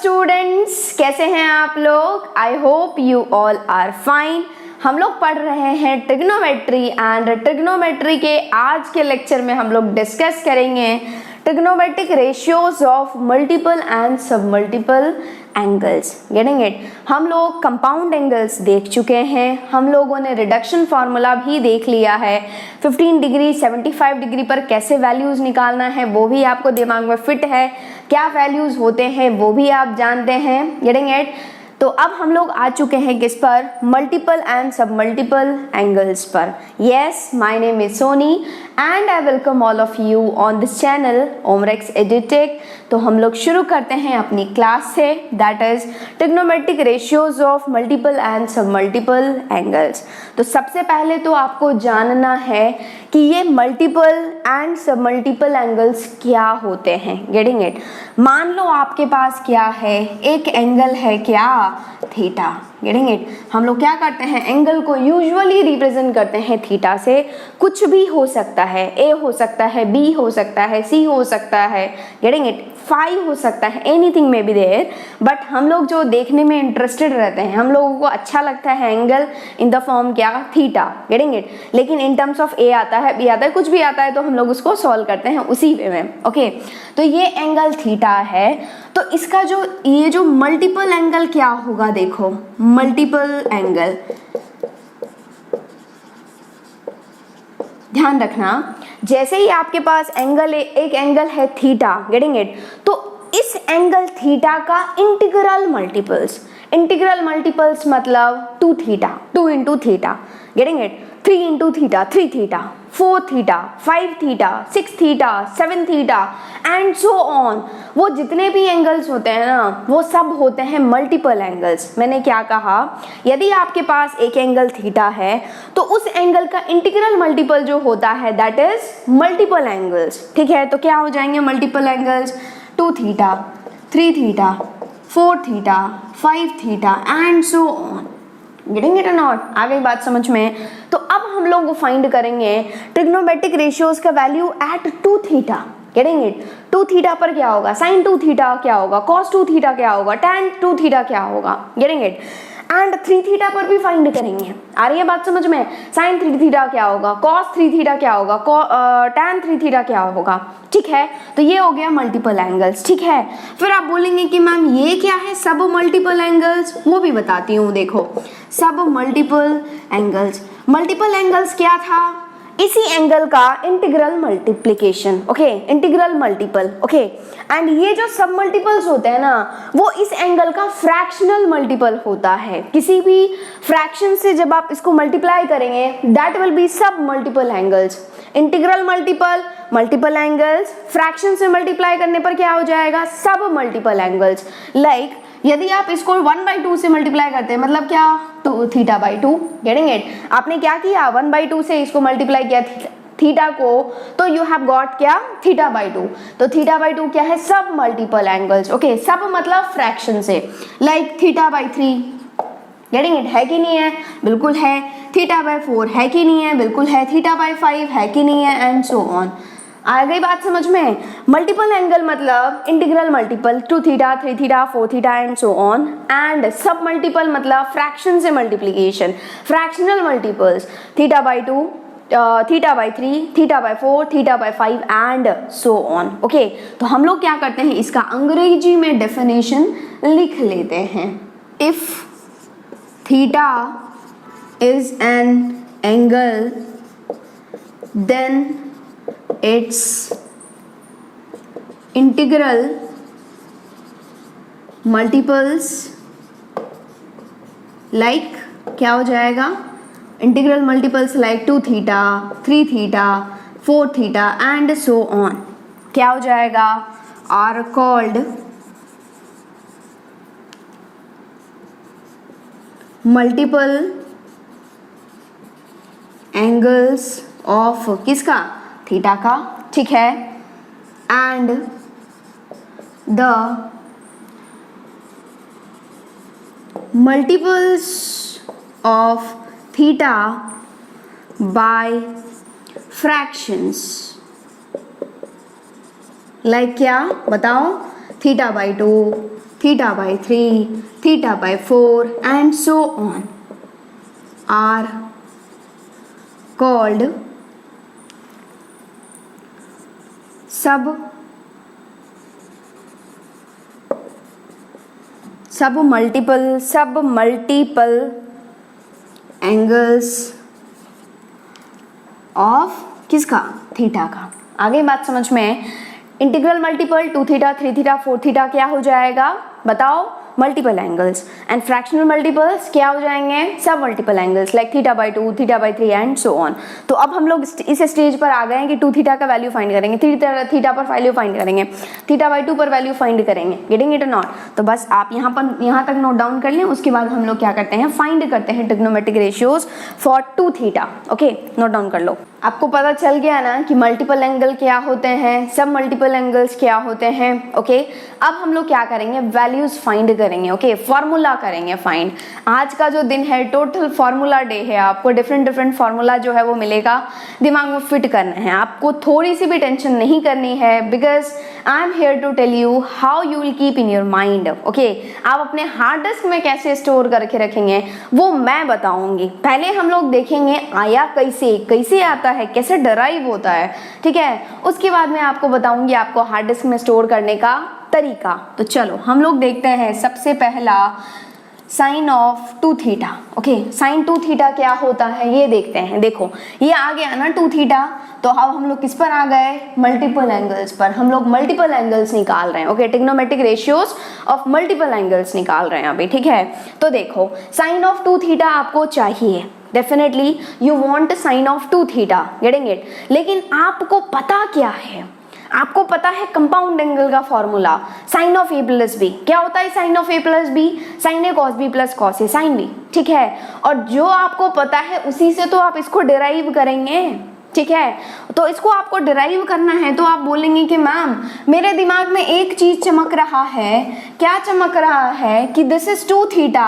Students, कैसे हैं आप लोग? I hope you all are fine. हम लोग पढ़ रहे हैं ट्रिग्नोमेट्री एंड ट्रिग्नोमेट्री के आज के लेक्चर में हम लोग डिस्कस करेंगे trigonometric ratios of multiple and submultiple angles. Getting it? हम लोग कंपाउंड एंगल्स देख चुके हैं, हम लोगों ने रिडक्शन फार्मूला भी देख लिया है। 15 डिग्री 75 डिग्री पर कैसे वैल्यूज निकालना है वो भी आपको दिमाग में फिट है, क्या वैल्यूज होते हैं वो भी आप जानते हैं। Getting it? तो अब हम लोग आ चुके हैं किस पर? Multiple and submultiple angles पर। Yes, my name is Soni and I welcome all of you on this channel Omrex Editech. तो हम लोग शुरू करते हैं अपनी क्लास से, that is trigonometric ratios of multiple and submultiple angles. तो सबसे पहले तो आपको जानना है कि ये multiple and submultiple angles क्या होते हैं। Getting it? मान लो आपके पास क्या है, एक एंगल है क्या? थीटा। Getting it? हम लोग क्या करते हैं, एंगल को यूजुअली रिप्रेजेंट करते हैं थीटा से। कुछ भी हो सकता है, ए हो सकता है, बी हो सकता है, सी हो सकता है, गेटिंग इट, फाइव हो सकता है, एनीथिंग में बी देयर। बट हम लोग जो देखने में इंटरेस्टेड रहते हैं, हम लोगों को अच्छा लगता है एंगल इन द फॉर्म क्या? थीटा। Getting it? लेकिन इन टर्म्स ऑफ ए आता है, बी आता है, कुछ भी आता है तो हम लोग उसको सॉल्व करते हैं उसी वे में। ओके, तो ये एंगल थीटा है। तो इसका जो ये जो मल्टीपल एंगल क्या होगा, देखो मल्टीपल एंगल, ध्यान रखना, जैसे ही आपके पास एंगल एक एंगल है थीटा, गेटिंग इट, तो इस एंगल थीटा का इंटीग्रल मल्टीपल्स मतलब 2 theta, 2 into theta, getting it, 3 into theta, 3 theta, 4 theta, 5 theta, 6 theta, 7 theta and so on. वो जितने भी एंगल्स होते हैं ना, वो सब होते हैं मल्टीपल एंगल्स। मैंने क्या कहा, यदि आपके पास एक एंगल थीटा है तो उस एंगल का इंटीग्रल मल्टीपल जो होता है दैट इज मल्टीपल एंगल्स। ठीक है, तो क्या हो जाएंगे multiple angles? 2 theta, 3 theta, 4 theta, 5 theta and so on. Getting it और नॉट? आ गई बात समझ में? तो अब हम लोग फाइंड करेंगे ट्रिग्नोमेट्रिक रेशियोज का value at 2 theta. Getting it? 2 theta पर क्या होगा? sin 2 थीटा क्या होगा? cos 2 थीटा क्या होगा? tan 2 थीटा क्या होगा? Getting it? एंड 3 थीटा पर भी फाइंड करेंगे। आ रही है बात समझ में? sin 3 थीटा क्या होगा? cos 3 थीटा क्या होगा? tan 3 थीटा क्या होगा? ठीक है, तो ये हो गया मल्टीपल एंगल्स। ठीक है, फिर आप बोलेंगे कि मैम ये क्या है सब मल्टीपल एंगल्स? वो भी बताती हूँ। देखो, सब मल्टीपल एंगल्स क्या था? इसी एंगल का integral multiplication. Okay, integral multiple. Okay, and ये जो सब मल्टीपल्स होते हैं ना, वो इस एंगल का फ्रैक्शनल मल्टीपल होता है। किसी भी फ्रैक्शन से जब आप इसको मल्टीप्लाई करेंगे दैट विल बी सब multiple angles. Integral multiple, multiple angles, fraction से मल्टीप्लाई करने पर क्या हो जाएगा? सब मल्टीपल एंगल्स। लाइक यदि आप इसको 1/2 से मल्टीप्लाई करते हैं मतलब क्या? 2 थीटा बाई 2। Getting it? आपने क्या किया? 1/2 से इसको मल्टीप्लाई किया थीटा को, तो यू हैव गॉट क्या? Theta by 2। तो थीटा बाई 2 क्या है? सब मल्टीपल एंगल्स। ओके, सब मतलब फ्रैक्शन से। Like theta by 3, getting it, है कि नहीं है? बिल्कुल है। थीटा बाई 4 है कि नहीं है? बिल्कुल है। थीटा बाई 5 है कि नहीं है? And so on. आ गई बात समझ में? मल्टीपल एंगल मतलब integral multiple 2 theta, 3 theta, 4 theta and so on. And सब मल्टीपल मतलब फ्रैक्शन से multiplication, fractional multiples, theta by 2, theta by 3, theta by 4, theta by 5 and so on. Okay, तो हम लोग क्या करते हैं, इसका अंग्रेजी में डेफिनेशन लिख लेते हैं। If theta is an angle then its integral multiples like क्या हो जाएगा? Integral multiples like 2 theta, 3 theta, 4 theta and so on क्या हो जाएगा? Are called multiple angles of किसका? थीटा का। ठीक है, and the multiples of theta by fractions like क्या? बताओ। Theta by 2, theta by 3, theta by 4 and so on are called multiple angles of किसका, थीटा का। आगे बात समझ में, integral multiple 2 theta 3 theta 4 theta क्या हो जाएगा बताओ, multiple angles, and fractional multiples क्या हो जाएंगे, सब multiple angles like theta by 2 theta by 3 and so on. तो अब हम लोग इस स्टेज पर आ गए हैं कि 2 थीटा का वैल्यू फाइंड करेंगे, 3 थीटा पर वैल्यू फाइंड करेंगे, थीटा बाई 2 पर वैल्यू फाइंड करेंगे, गेटिंग इट और नॉट। तो बस आप यहाँ तक नोट डाउन कर लें, उसके बाद हम लोग क्या करते हैं, फाइंड करते हैं trigonometric ratios for 2 theta. Okay, note down कर लो। आपको पता चल गया ना कि मल्टीपल एंगल क्या होते हैं, सब मल्टीपल एंगल्स क्या होते हैं। ओके, अब हम लोग क्या करेंगे, वैल्यूज फाइंड करेंगे। ओके, फॉर्मूला करेंगे फाइंड। आज का जो दिन है टोटल फॉर्मूला डे है, आपको डिफरेंट फॉर्मूला जो है वो मिलेगा, दिमाग में फिट करना है, आपको थोड़ी सी भी टेंशन नहीं करनी है, because I am here to tell you how you will keep in your mind. Okay, आप अपने हार्ड डिस्क में कैसे स्टोर करके रखेंगे वो मैं बताऊंगी। पहले हम लोग देखेंगे आया कैसे आता है, कैसे डराइव होता है, ठीक है। उसके बाद मैं आपको बताऊंगी आपको हार्ड डिस्क में स्टोर करने का तरीका। तो चलो हम लोग देखते हैं सबसे पहला sine of 2 theta. Okay, sine 2 theta क्या होता है ये देखते हैं। देखो ये आ गया ना 2 थीटा, तो अब हम लोग किस पर आ गए, मल्टीपल एंगल्स पर। हम लोग मल्टीपल एंगल्स निकाल रहे हैं। Okay, trigonometric ratios of multiple angles निकाल रहे हैं अभी, ठीक है। तो देखो साइन ऑफ 2 थीटा आपको चाहिए, definitely you want sine of 2 theta, getting it. लेकिन आपको पता क्या है, आपको पता है कंपाउंड एंगल का formula, sine of A plus b. क्या होता है sine of A plus b, sine A cos B plus cos A sine b, ठीक है। और जो आपको पता है उसी से तो आप इसको डिराइव करेंगे, ठीक है। तो इसको आपको डिराइव करना है, तो आप बोलेंगे कि मैम मेरे दिमाग में एक चीज चमक रहा है। क्या चमक रहा है कि this is 2 theta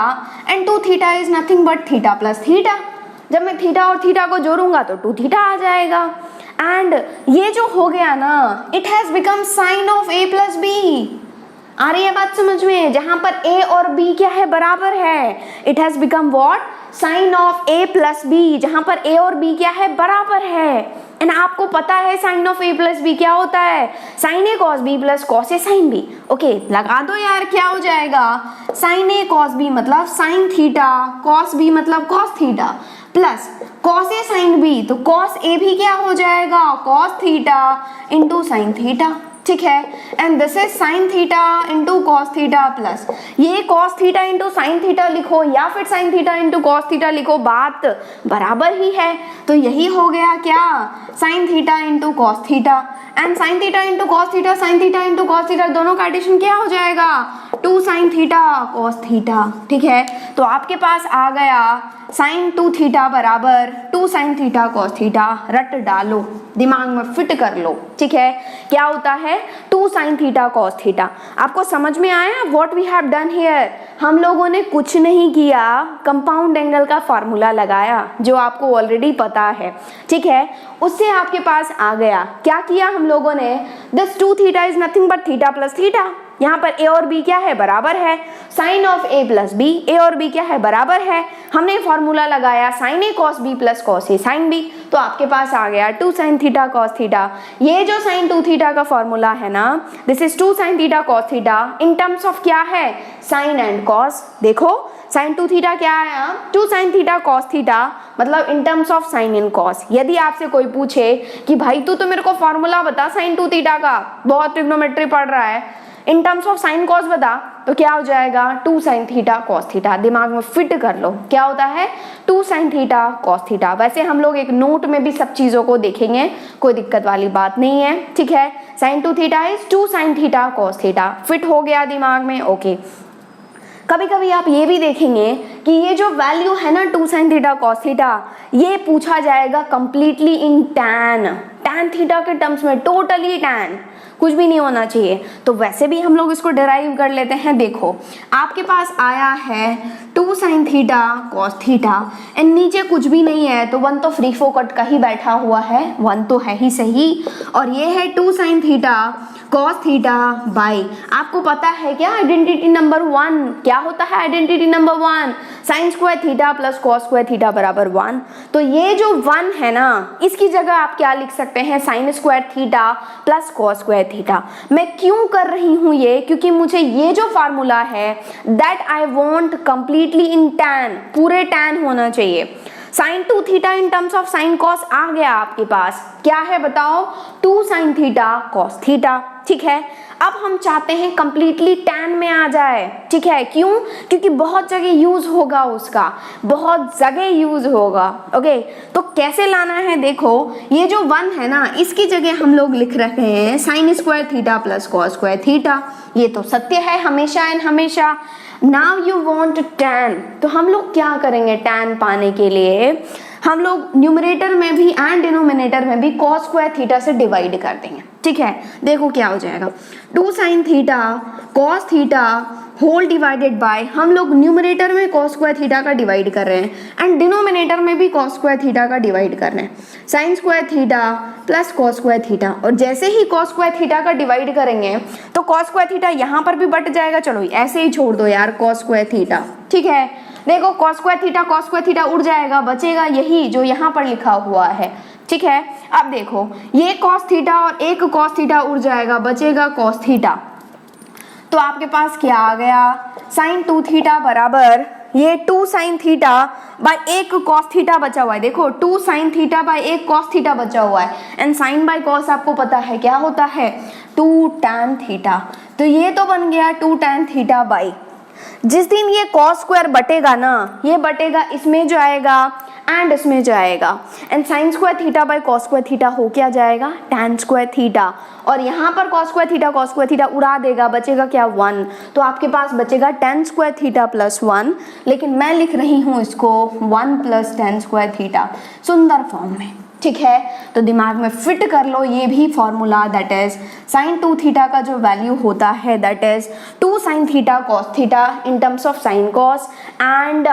and 2 theta is nothing but theta plus theta. जब मैं थीटा और थीटा को जोड़ूंगा तो 2 थीटा आ जाएगा। एंड ये जो हो गया ना, it has become sine of A plus B. आ रही है बात समझ में, जहां पर ए और बी क्या है, बराबर है। It has become what, sine of A plus b, जहां पर ए और बी क्या है, बराबर है। एंड आपको पता है sine of A plus b क्या होता है, साइन ए कॉस बी प्लस कॉस ए साइन बी। ओके, लगा दो यार, क्या हो जाएगा, साइन ए कॉस बी मतलब साइन थीटा, कॉस बी मतलब कॉस थीटा, प्लस कॉस ए साइन बी, तो कॉस ए भी क्या हो जाएगा, cos theta into sine theta, ठीक है। And this is sine theta into cos theta plus, ये cos theta into sine theta लिखो या फिर sign theta into cos theta लिखो, बात बराबर ही है। तो यही हो गया क्या, sign theta into cos theta. And sign theta into cos theta, sign theta into cos theta, दोनों का एडिशन क्या हो जाएगा, 2 साइन थीटा कॉस थीटा, ठीक है। तो आपके पास आ गया साइन 2 थीटा बराबर 2 साइन थीटा कॉस थीटा। रट डालो, दिमाग में फिट कर लो, ठीक है। क्या होता है, 2 साइन थीटा कॉस थीटा। आपको समझ में आया what we have done here. हम लोगों ने कुछ नहीं किया, कंपाउंड एंगल का फॉर्मूला लगाया जो आपको ऑलरेडी पता है, ठीक है। उससे आपके पास आ गया, क्या किया हम लोगों ने, this 2 theta is nothing but theta plus theta. यहाँ पर ए और बी क्या है, बराबर है, sine of A plus B, A और बी क्या है, बराबर है। हमने फॉर्मूला लगाया साइन ए कॉस बी प्लस कॉस ए साइन बी, तो आपके पास आ गया 2 साइन थीटा कॉस थीटा। ये जो साइन 2 थीटा का फॉर्मूला है ना, this is 2 sine theta cos theta in terms of क्या है, साइन एंड कॉस। देखो साइन 2 थीटा क्या आया, 2 साइन थीटा कॉस थीटा, मतलब इन terms of sign and cos. यदि आपसे कोई पूछे कि भाई तू तो मेरे को फॉर्मूला बता साइन 2 थीटा का, बहुत ट्रिग्नोमेट्री पढ़ रहा है, इन टर्म्स ऑफ साइन कॉस बता, तो क्या हो जाएगा, 2 साइन थीटा कॉस थीटा। दिमाग में फिट कर लो, क्या होता है, 2 साइन थीटा कॉस थीटा। वैसे हम लोग एक नोट में भी सब चीजों को देखेंगे, कोई दिक्कत वाली बात नहीं है, ठीक है। Sine 2 theta is 2 sine theta cos theta, fit हो गया दिमाग में, ओके। कभी कभी आप ये भी देखेंगे कि ये जो वैल्यू है ना 2 साइन थीटा कॉस थीटा, ये पूछा जाएगा completely in tan tan theta के टर्म्स में, टोटली tan, कुछ भी नहीं होना चाहिए। तो वैसे भी हम लोग इसको डिराइव कर लेते हैं। देखो आपके पास आया है 2 sin theta cos theta and नीचे कुछ भी नहीं है, तो 1 तो फ्री फोकट का ही बैठा हुआ है, 1 तो है ही सही, और ये है 2 sin theta cos theta by, आपको पता है क्या आइडेंटिटी नंबर 1 क्या होता है? Identity number 1 sin square theta plus cos square theta बराबर 1। तो ये जो 1 है ना, इसकी जगह आप क्या लिख सकते हैं? sin square theta plus cos square theta. मैं क्यों कर रही हूँ ये? क्योंकि मुझे ये जो फार्मूला है that I want completely in tan, पूरे tan होना चाहिए। sin 2 theta in terms of sin cos आ गया आपके पास, क्या है बताओ? 2 sin थीटा cos थीटा, ठीक है। अब हम चाहते हैं कंप्लीटली tan में आ जाए, ठीक है। क्यों? क्योंकि बहुत जगह यूज होगा उसका, बहुत जगह यूज होगा। ओके, तो कैसे लाना है? देखो ये जो 1 है ना, इसकी जगह हम लोग लिख रहे हैं sin square theta plus cos square theta. ये तो सत्य है हमेशा एंड हमेशा। नाउ यू वांट tan, तो हम लोग क्या करेंगे? tan पाने के लिए हम लोग न्यूमरेटर में भी एंड डिनोमिनेटर में भी cos स्क्वायर थीटा से डिवाइड कर देंगे, ठीक है। देखो क्या हो जाएगा, 2 sin theta cos theta whole divided by, हम लोग न्यूमरेटर में cos स्क्वायर थीटा का डिवाइड कर रहे हैं एंड डिनोमिनेटर में भी cos स्क्वायर थीटा का डिवाइड कर रहे हैं, sin square theta plus cos square theta. और जैसे ही cos स्क्वायर थीटा का डिवाइड करेंगे तो cos स्क्वायर थीटा यहाँ पर भी बट जाएगा। चलो ऐसे ही छोड़ दो यार cos स्क्वायर थीटा, ठीक है। देखो cos स्क्वायर थीटा उड़ जाएगा, बचेगा यही जो यहाँ पर लिखा हुआ है, ठीक है। अब देखो ये cos थीटा और एक cos थीटा उड़ जाएगा, बचेगा cos थीटा। तो आपके पास क्या आ गया? sin 2 थीटा बराबर ये 2 sin theta by 1 cos theta बचा हुआ है। देखो 2 sin theta by 1 cos theta बचा हुआ है एंड sin बाय cos आपको पता है क्या होता है? 2 tan थीटा। तो ये तो बन गया 2 tan थीटा बाई, जिस दिन ये cos स्क्वायर बटेगा ना, ये बटेगा इसमें जो आएगा एंड इसमें जो आएगा, and sin square theta by cos square theta हो क्या जाएगा? tan square theta. और यहाँ पर cos स्क्वायर थीटा उड़ा देगा, बचेगा क्या? 1। तो आपके पास बचेगा tan स्क्वायर थीटा प्लस 1, लेकिन मैं लिख रही हूँ इसको 1 प्लस tan स्क्वायर थीटा सुंदर फॉर्म में, ठीक है। तो दिमाग में फिट कर लो ये भी formula, that is sin 2 theta का जो वैल्यू होता है that is 2 sin theta cos theta in terms of sin cos and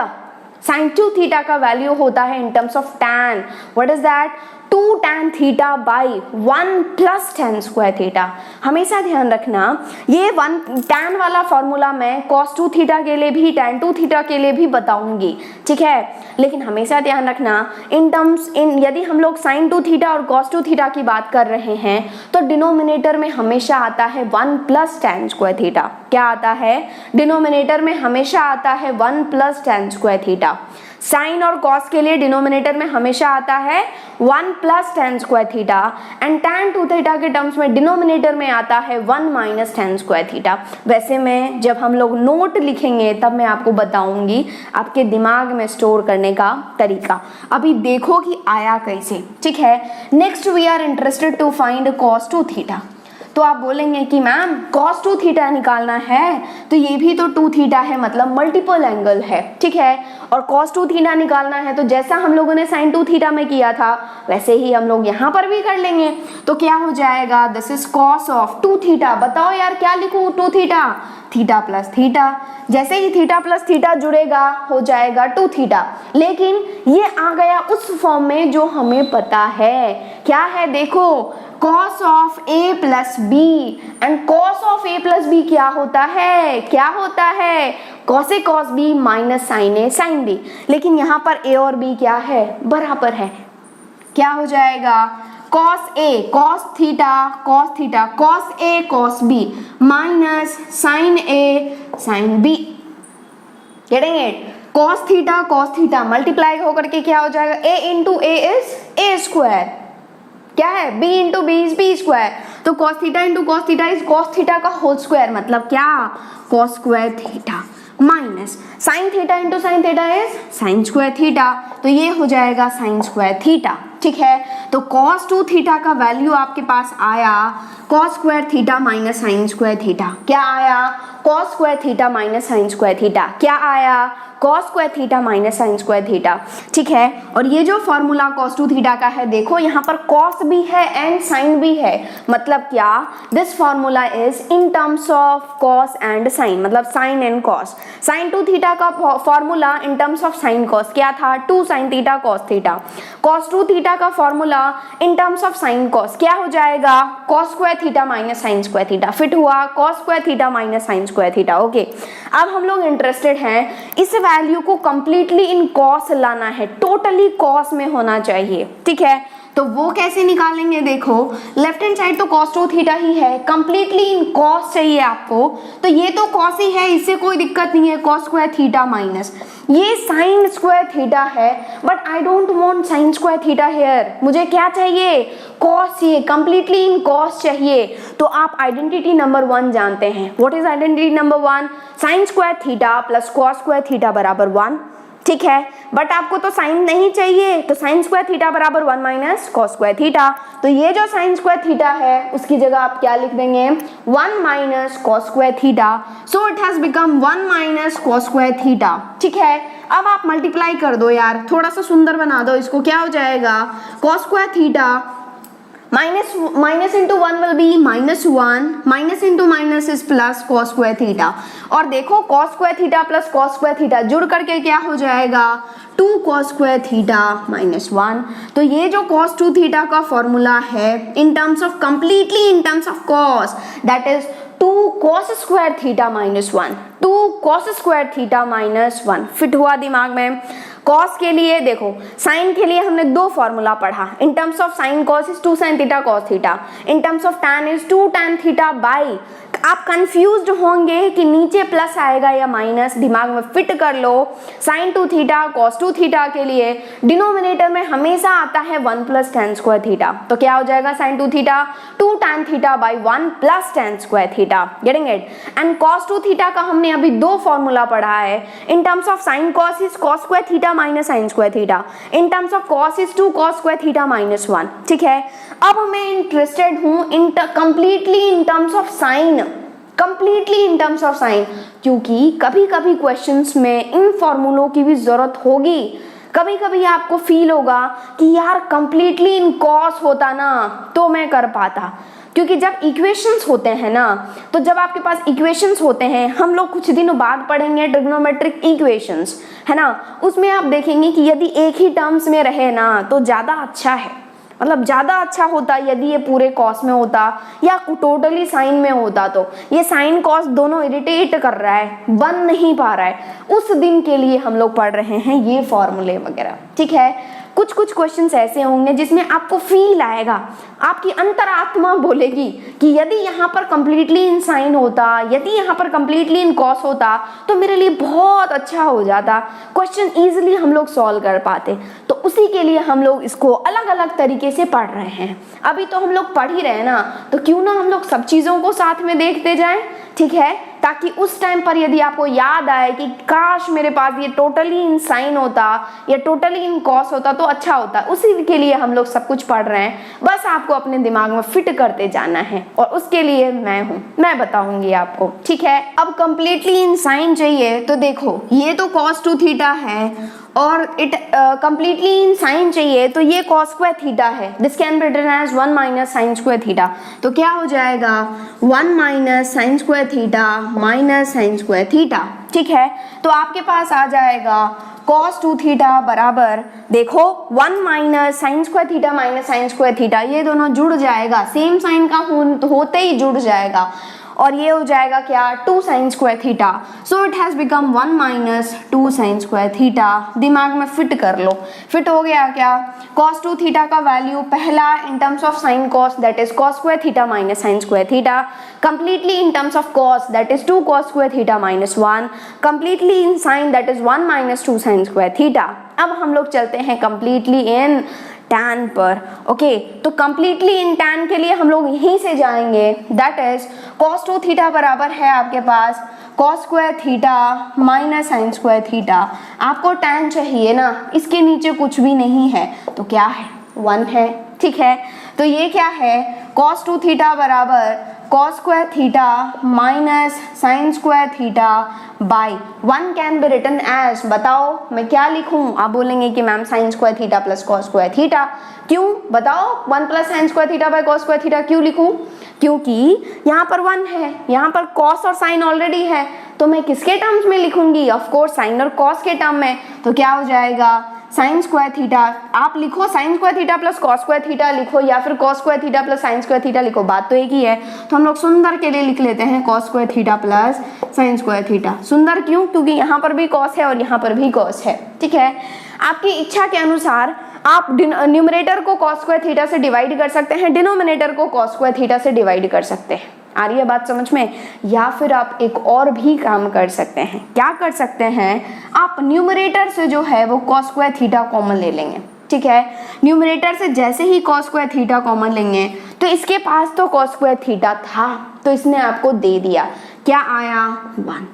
sin 2 theta का वैल्यू होता है इन terms of tan। What is that? 2 tan theta by 1 plus tan square theta. हमेशा ध्यान रखना ये 1 tan वाला फॉर्मूला मैं cos 2 थीटा के लिए भी tan 2 थीटा के लिए भी बताऊंगी, ठीक है। लेकिन हमेशा ध्यान रखना यदि हम लोग sin 2 थीटा और cos 2 थीटा की बात कर रहे हैं तो डिनोमिनेटर में हमेशा आता है 1 प्लस tan स्क्वायर थीटा। क्या आता है? डिनोमिनेटर में हमेशा आता है 1 plus tan square theta. Sine और कॉस के लिए डिनोमिनेटर में हमेशा आता है 1 plus tan square theta and tan 2 theta के टर्म्स में डिनोमिनेटर में आता है 1 माइनस tan स्क्वायर थीटा। वैसे में जब हम लोग नोट लिखेंगे तब मैं आपको बताऊंगी आपके दिमाग में स्टोर करने का तरीका। अभी देखो कि आया कैसे, ठीक है। Next we are interested to find cos 2 theta. तो आप बोलेंगे कि मैम cos 2 थीटा निकालना है तो ये भी तो 2 थीटा है, मतलब मल्टीपल एंगल है, ठीक है। और cos 2 थीटा निकालना है तो जैसा हम लोगों ने sin 2 थीटा में किया था वैसे ही हम लोग यहाँ पर भी कर लेंगे। तो क्या हो जाएगा? This is cos of 2 theta. बताओ यार क्या लिखूं? 2 थीटा, थीटा प्लस थीटा। जैसे ही थीटा प्लस थीटा जुड़ेगा हो जाएगा 2 थीटा। लेकिन ये आ गया उस फॉर्म में जो हमें पता है। क्या है? देखो cos of a plus b and cos of a plus b क्या होता है? क्या होता है? cos a cos b minus sin a sin b। लेकिन यहाँ पर a और b क्या है? बराबर है। क्या हो जाएगा? cos a cos theta cos a cos b minus sin a sin b। Getting it? cos theta multiply होकर के क्या हो जाएगा? a into a is a square. क्या है? b into b is b square. तो cos थीटा into cos theta is cos theta का होल स्क्वायर, मतलब क्या? cos square theta minus sin theta into sin theta is sin square theta. तो ये हो जाएगा sin स्क्वायर थीटा, ठीक है। तो cos 2 थीटा का वैल्यू आपके पास आया cos square theta minus sin square theta. क्या आया? cos square theta minus sine square theta, क्या आया cos square theta minus sine square theta, ठीक है। और ये जो फॉर्मूला cos 2 थीटा का है, देखो यहाँ पर cos भी है एंड sin भी है, मतलब क्या, this formula is in terms of cos and sin, मतलब sin and cos। sin 2 theta का formula in terms of sin cos क्या था, 2 sin theta cos theta. cos 2 theta का formula in terms of sin cos क्या हो जाएगा, cos square theta minus sine square theta, fit हुआ cos square theta minus sine square theta, okay. अब हम लोग इंटरेस्टेड हैं इस वैल्यू को कंप्लीटली इन cos लाना है, टोटली cos में होना चाहिए, ठीक है। तो वो कैसे निकालेंगे, देखो लेफ्ट हैंड साइड तो cos 2 थीटा ही है, कंप्लीटली इन cos चाहिए आपको, तो ये तो cos ही है, इससे कोई दिक्कत नहीं है, cos स्क्वायर थीटा माइनस ये sin स्क्वायर थीटा है, but I don't want sin square theta here, मुझे क्या चाहिए, cos चाहिए, कंप्लीटली इन cos चाहिए। तो आप आइडेंटिटी नंबर 1 जानते हैं, what is identity number 1, sin square theta plus cos square theta बराबर 1, ठीक है। बट आपको तो साइन नहीं चाहिए, तो साइन स्क्वायर थीटा बराबर 1 माइनस कॉस स्क्वायर थीटा, तो ये जो साइन स्क्वायर थीटा है उसकी जगह आप क्या लिख देंगे, 1 minus cos square theta, so it has become 1 minus cos square theta, ठीक है। अब आप मल्टीप्लाई कर दो यार, थोड़ा सा सुंदर बना दो इसको, क्या हो जाएगा, cos square theta minus into 1 will be -1, minus into minus is plus cos square theta, और देखो cos square theta plus cos square theta जुड़ करके क्या हो जाएगा, 2 कॉस स्क्वायर थीटा -1। तो ये जो cos 2 थीटा का फॉर्मूला है इन terms of completely in terms of cos, that is 2 cos square theta -1, 2 cos square theta -1, fit हुआ दिमाग में। cos के लिए देखो, sin के लिए हमने 2 फॉर्मूला पढ़ा, इन terms of sin cos is 2 sin theta cos theta, in terms of tan is 2 tan theta by, आप कंफ्यूज्ड होंगे कि नीचे प्लस आएगा या माइनस, दिमाग में फिट कर लो, sin 2 थीटा cos 2 थीटा के लिए डिनोमिनेटर में हमेशा आता है 1 प्लस tan स्क्वायर थीटा, तो क्या हो जाएगा sin 2 theta 2 tan theta by 1 plus tan square theta, getting it. And cos 2 theta का हमने अभी 2 फॉर्मूला पढ़ा है, इन terms of sin cos is cos square theta minus sin square theta, in terms of cos is 2 cos square theta -1, ठीक है। अब मैं interested हूँ completely in terms of sign, completely in terms of sign, क्योंकि कभी कभी questions में इन फॉर्मूलों की भी जरूरत होगी, कभी कभी आपको फील होगा कि यार कंप्लीटली इन कॉस होता ना तो मैं कर पाता, क्योंकि जब इक्वेशंस होते हैं ना, तो जब आपके पास इक्वेशंस होते हैं, हम लोग कुछ दिनों बाद पढ़ेंगे ट्रिग्नोमेट्रिक इक्वेशंस, है ना, उसमें आप देखेंगे कि यदि एक ही टर्म्स में रहे ना तो ज़्यादा अच्छा है, मतलब ज़्यादा अच्छा होता यदि ये पूरे कॉस में होता या टोटली साइन में होता, तो ये साइन कॉस दोनों इरिटेट कर रहा है, बन नहीं पा रहा है, उस दिन के लिए हम लोग पढ़ रहे हैं ये फॉर्मूले वगैरह, ठीक है। कुछ क्वेश्चंस ऐसे होंगे जिसमें आपको फील आएगा, आपकी अंतरात्मा बोलेगी कि यदि यहाँ पर कंप्लीटली इन साइन होता, यदि यहाँ पर कंप्लीटली इन कॉस होता तो मेरे लिए बहुत अच्छा हो जाता, क्वेश्चन इजीली हम लोग सॉल्व कर पाते। तो उसी के लिए हम लोग इसको अलग अलग तरीके से पढ़ रहे हैं। अभी तो हम लोग पढ़ ही रहे हैं ना, तो क्यों ना हम लोग सब चीज़ों को साथ में देखते जाएं, ठीक है, ताकि उस टाइम पर यदि आपको याद आए कि काश मेरे पास ये टोटली इन साइन होता या टोटली इन कॉस होता तो अच्छा होता। उसी के लिए हम लोग सब कुछ पढ़ रहे हैं, बस आपको अपने दिमाग में फिट करते जाना है, और उसके लिए मैं बताऊंगी आपको, ठीक है। अब कंप्लीटली इन साइन चाहिए तो देखो ये तो cos 2 थीटा है, और इट कंप्लीटली इन साइन चाहिए तो ये cos स्क्वायर थीटा है, this can be written as 1 minus sine square theta, तो क्या हो जाएगा 1 minus sine square theta minus sine square theta, ठीक है। तो आपके पास आ जाएगा cos 2 थीटा बराबर, देखो 1 minus sine square theta minus sine square theta, ये दोनों जुड़ जाएगा, सेम साइन का होते ही जुड़ जाएगा, और ये हो जाएगा क्या 2 sine square theta, so it has become 1 minus 2 sine square theta. दिमाग में फिट कर लो, फिट हो गया क्या, cos 2 थीटा का वैल्यू पहला in terms of sine cos that is cos square theta minus sine square theta, completely in terms of cos that is 2 cos square theta -1, completely in sine that is 1 minus 2 sine square theta. अब हम लोग चलते हैं completely in tan पर, okay, तो completely in tan के लिए हम लोग यहीं से जाएंगे, दैट इज cos 2 थीटा बराबर है आपके पास cos square theta minus sine square theta, आपको tan चाहिए ना, इसके नीचे कुछ भी नहीं है तो क्या है 1 है, ठीक है। तो ये क्या है cos 2 थीटा बराबर cos square theta minus sin square theta by 1 can be written as, बताओ मैं क्या लिखूं? आप बोलेंगे कि ma'am sin square theta plus cos square theta, क्यों बताओ? 1 plus sin square theta by cos square theta क्यों लिखूं? क्योंकि यहाँ पर 1 है, यहाँ पर cos और sin ऑलरेडी है, तो मैं किसके टर्म्स में लिखूंगी? ऑफ कोर्स sin और cos के टर्म में। तो क्या हो जाएगा? साइन स्क्वायर थीटा, आप लिखो sign square theta plus cos square theta लिखो, या फिर cos square theta plus sine square theta लिखो, बात तो एक ही है। तो हम लोग सुंदर के लिए लिख लेते हैं cos square theta plus sine square theta. सुंदर क्यों? क्योंकि यहाँ पर भी कॉस है और यहाँ पर भी कॉस है, ठीक है। आपकी इच्छा के अनुसार आप न्यूमरेटर को कॉस स्क्वायर थीटा से डिवाइड कर सकते हैं, डिनोमिनेटर को कॉस स्क्वायर थीटा से डिवाइड कर सकते हैं। आ रही है बात समझ में? या फिर आप एक और भी काम कर सकते हैं। क्या कर सकते हैं? आप न्यूमरेटर से जो है वो कॉस स्क्वायर थीटा कॉमन ले लेंगे, ठीक है। न्यूमरेटर से जैसे ही कॉस स्क्वायर थीटा कॉमन लेंगे तो इसके पास तो कॉस स्क्वायर थीटा था, तो इसने आपको दे दिया, क्या आया? 1।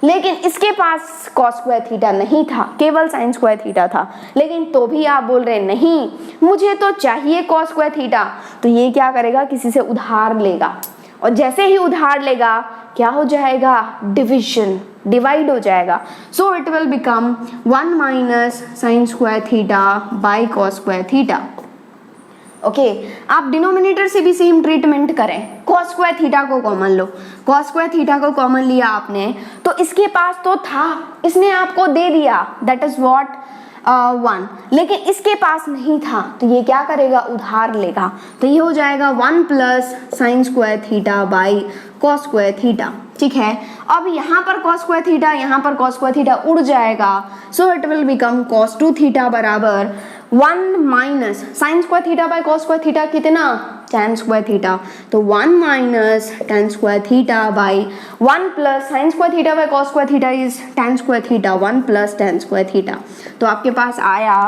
लेकिन इसके पास कॉस स्क्वायर थीटा नहीं था, केवल साइन स्क्वायर थीटा था, लेकिन तो भी आप बोल रहे नहीं मुझे तो चाहिए कॉस स्क्वायर थीटा, तो ये क्या करेगा? किसी से उधार लेगा, और जैसे ही उधार लेगा क्या हो जाएगा? डिविजन, डिवाइड हो जाएगा। So it will become 1 minus sine square theta by cos square theta. Okay, आप डिनोमिनेटर से भी सेम ट्रीटमेंट करें, कॉस स्क्वायर थीटा को कॉमन लो। कॉस स्क्वायर थीटा को कॉमन लिया आपने, तो इसके पास तो था, इसने आपको दे दिया, दैट इज व्हाट 1, लेकिन इसके पास नहीं था, तो ये क्या करेगा? उधार लेगा। तो ये हो जाएगा 1 plus sine square theta by cos square theta, ठीक है। अब यहाँ पर कॉस स्क्वायर थीटा, यहाँ पर कॉस स्क्वायर थीटा उड़ जाएगा, so it will become cos 2 theta बराबर 1 minus sine square theta by cos square theta कितना? tan स्क्वायर थीटा, तो 1 minus tan square theta by 1 plus sine square theta by cos square theta is tan square theta, 1 plus tan square theta. तो आपके पास आया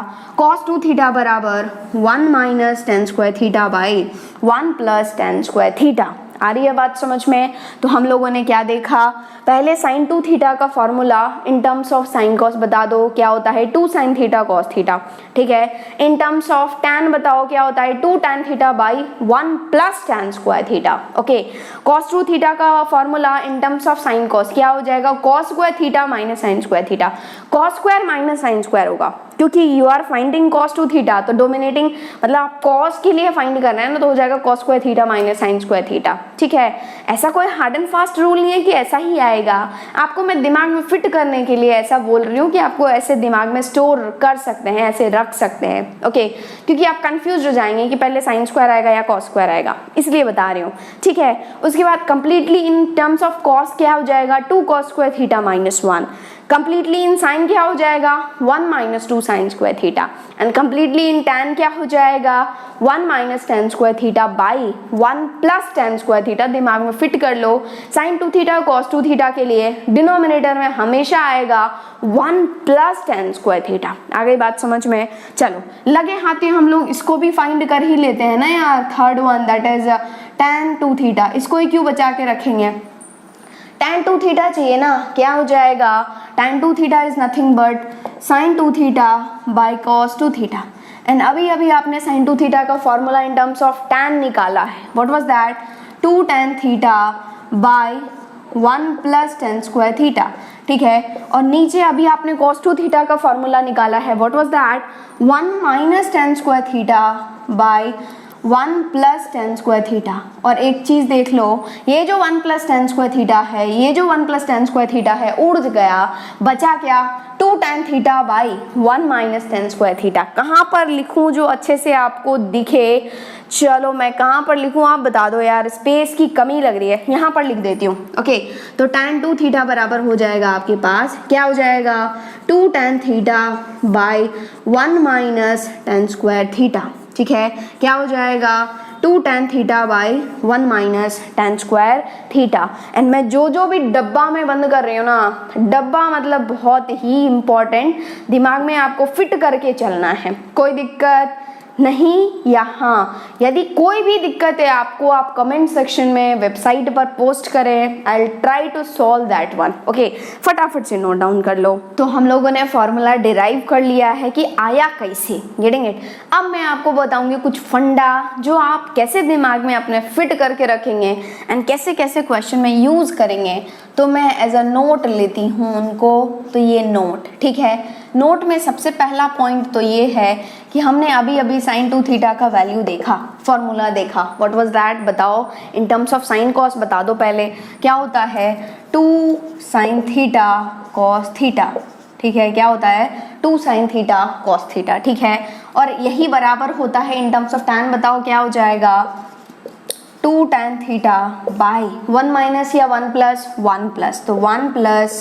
cos 2 theta बराबर 1 minus tan square theta by 1 plus tan square theta. आ रही है बात समझ में? तो हम लोगों ने क्या देखा? पहले साइन 2 थीटा का formula in terms of sine cos बता दो क्या होता है? 2 साइन थीटा कॉस थीटा, ठीक है। इन टर्म्स ऑफ टैन बताओ क्या होता है? 2 tan theta by 1 plus tan square theta. Okay, cos 2 theta का formula in terms of sine cos क्या हो जाएगा? Cos square theta minus sine square theta. Cos square minus sine square होगा, क्योंकि you are finding cos 2 theta, तो dominating मतलब आप cos के लिए फाइंड कर रहे हैं ना, तो हो जाएगा cos square theta minus sine square theta, ठीक है। ऐसा कोई हार्ड एंड फास्ट रूल नहीं है कि ऐसा ही आएगा, आपको मैं दिमाग में फिट करने के लिए ऐसा बोल रही हूँ कि आपको ऐसे दिमाग में स्टोर कर सकते हैं, ऐसे रख सकते हैं, ओके। क्योंकि आप कंफ्यूज हो जाएंगे कि पहले साइन स्क्वायर आएगा या cos स्क्वायर आएगा, इसलिए बता रही हूँ, ठीक है। उसके बाद completely in terms of cos क्या हो जाएगा? 2 cos square theta minus 1। Completely in sine क्या हो जाएगा? 1 minus 2 sine square theta. And completely in tan क्या हो जाएगा? 1 minus tan square theta by 1 plus tan square theta. दिमाग में फिट कर लो, साइन 2 थीटा कॉस 2 थीटा के लिए डिनोमिनेटर में हमेशा आएगा 1 प्लस टैन स्क्वायर थीटा। आ गई बात समझ में? चलो लगे हाथी हम लोग इसको भी फाइंड कर ही लेते हैं ना यार, third one that is tan 2 theta. इसको ही क्यों बचा के रखेंगे? tan 2 थीटा चाहिए ना, क्या हो जाएगा? tan 2 theta is nothing but sin 2 theta by cos 2 theta. And अभी अभी आपने sin 2 थीटा का formula in terms of tan निकाला है, what was that? 2 tan theta by 1 plus tan square theta, ठीक है। और नीचे अभी आपने cos 2 थीटा का फॉर्मूला निकाला है, what was that? 1 minus tan square theta by 1 plus tan square theta. और एक चीज देख लो, ये जो 1 प्लस tan स्क्वायर थीटा है, ये जो 1 प्लस tan स्क्वायर थीटा है उड़ गया, बचा क्या? 2 tan theta by 1 minus tan square theta. कहाँ पर लिखूं जो अच्छे से आपको दिखे? चलो मैं कहाँ पर लिखूं आप बता दो यार, स्पेस की कमी लग रही है, यहाँ पर लिख देती हूँ, ओके। तो tan 2 थीटा बराबर हो जाएगा आपके पास, क्या हो जाएगा? 2 tan theta by 1 minus tan square theta, ठीक है। क्या हो जाएगा? 2 tan theta by 1 minus tan square theta. And मैं जो भी डब्बा में बंद कर रही हूँ ना, डब्बा मतलब बहुत ही इंपॉर्टेंट, दिमाग में आपको फिट करके चलना है। कोई दिक्कत? नहीं यहाँ। यदि कोई भी दिक्कत है आपको, आप कमेंट सेक्शन में वेबसाइट पर पोस्ट करें, I will try to solve that one. Okay, फटाफट से नोट डाउन कर लो। तो हम लोगों ने फॉर्मूला डिराइव कर लिया है कि आया कैसे, गेटिंग इट। अब मैं आपको बताऊंगी कुछ फंडा जो आप कैसे दिमाग में अपने फिट करके रखेंगे एंड कैसे कैसे क्वेश्चन में यूज करेंगे। तो मैं एज अ नोट लेती हूँ उनको, तो ये नोट, ठीक है। नोट में सबसे पहला पॉइंट तो ये है कि हमने अभी अभी साइन 2 थीटा का वैल्यू देखा, फॉर्मूला देखा। व्हाट वाज दैट, बताओ इन टर्म्स ऑफ साइन कॉस बता दो पहले। क्या होता है 2 साइन थीटा कॉस थीटा, ठीक है। क्या होता है 2 साइन थीटा कॉस थीटा, ठीक है। और यही बराबर होता है इन टर्म्स ऑफ टैन, बताओ क्या हो जाएगा 2 tan थीटा बाई 1 माइनस या 1 प्लस 1 प्लस, तो 1 प्लस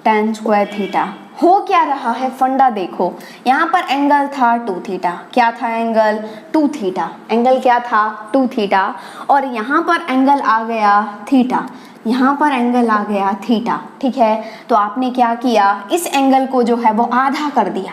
tan स्क्वायर थीटा। हो क्या रहा है फंडा देखो, यहाँ पर एंगल था 2 थीटा, क्या था एंगल 2 थीटा, एंगल क्या था 2 थीटा, और यहाँ पर एंगल आ गया थीटा, यहाँ पर एंगल आ गया थीटा, ठीक है। तो आपने क्या किया, इस एंगल को जो है वो आधा कर दिया।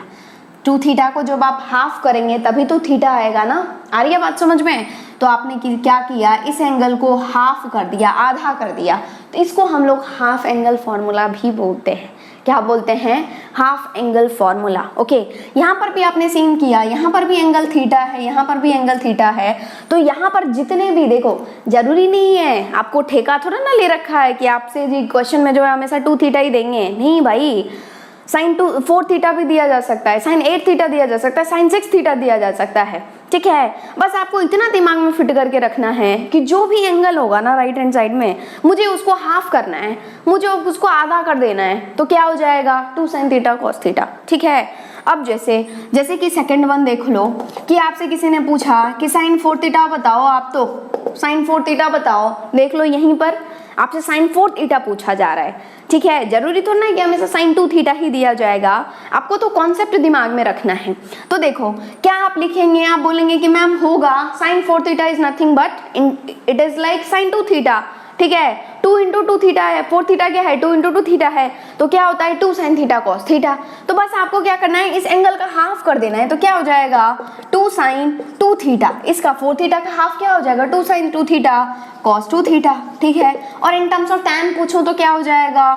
2 थीटा को जब आप हाफ करेंगे तभी तो थीटा आएगा ना, आ रही है बात समझ में। तो आपने क्या किया, इस एंगल को हाफ कर दिया, आधा कर दिया। तो इसको हम लोग हाफ एंगल फॉर्मूला भी बोलते हैं। क्या बोलते हैं, हाफ एंगल फॉर्मूला। ओके, यहाँ पर भी आपने सेम किया, यहाँ पर भी एंगल थीटा है, यहाँ पर भी एंगल थीटा है। तो यहाँ पर जितने भी, देखो जरूरी नहीं है, आपको ठेका थोड़ा ना ले रखा है कि आपसे जी क्वेश्चन में जो है हमेशा 2 थीटा ही देंगे, नहीं भाई। साइन 4 थीटा भी दिया जा सकता है, साइन 8 थीटा दिया जा सकता है, साइन 6 थीटा दिया जा सकता है, ठीक है। बस आपको इतना दिमाग में फिट करके रखना है कि जो भी एंगल होगा ना राइट हैंड साइड में, मुझे उसको हाफ करना है, मुझे उसको आधा कर देना है। तो क्या हो जाएगा 2 साइन थीटा कॉस थीटा, ठीक है। अब जैसे कि सेकंड वन देख लो कि आपसे किसी ने पूछा कि साइन 4 थीटा बताओ, आप तो साइन 4 थीटा बताओ, देख लो यहीं पर आपसे साइन 4 थीटा पूछा जा रहा है, ठीक है। जरूरी तो नहीं कि हमेशा साइन 2 थीटा ही दिया जाएगा, आपको तो कॉन्सेप्ट दिमाग में रखना है। तो देखो क्या आप लिखेंगे, आप बोलेंगे कि मैम होगा sine 4 theta is nothing but it is like sine 2 theta, ठीक है। 2 इंटू 2 थीटा है, 4 थीटा क्या है 2 इंटू 2 थीटा है, तो क्या होता है 2 साइन थीटा कॉस थीटा। तो बस आपको क्या करना है, इस एंगल का हाफ कर देना है। तो क्या हो जाएगा 2 साइन 2 थीटा, इसका 4 थीटा का हाफ क्या हो जाएगा 2 साइन 2 थीटा कॉस 2 थीटा, ठीक है। और इन टर्म्स ऑफ टैन पूछो तो क्या हो जाएगा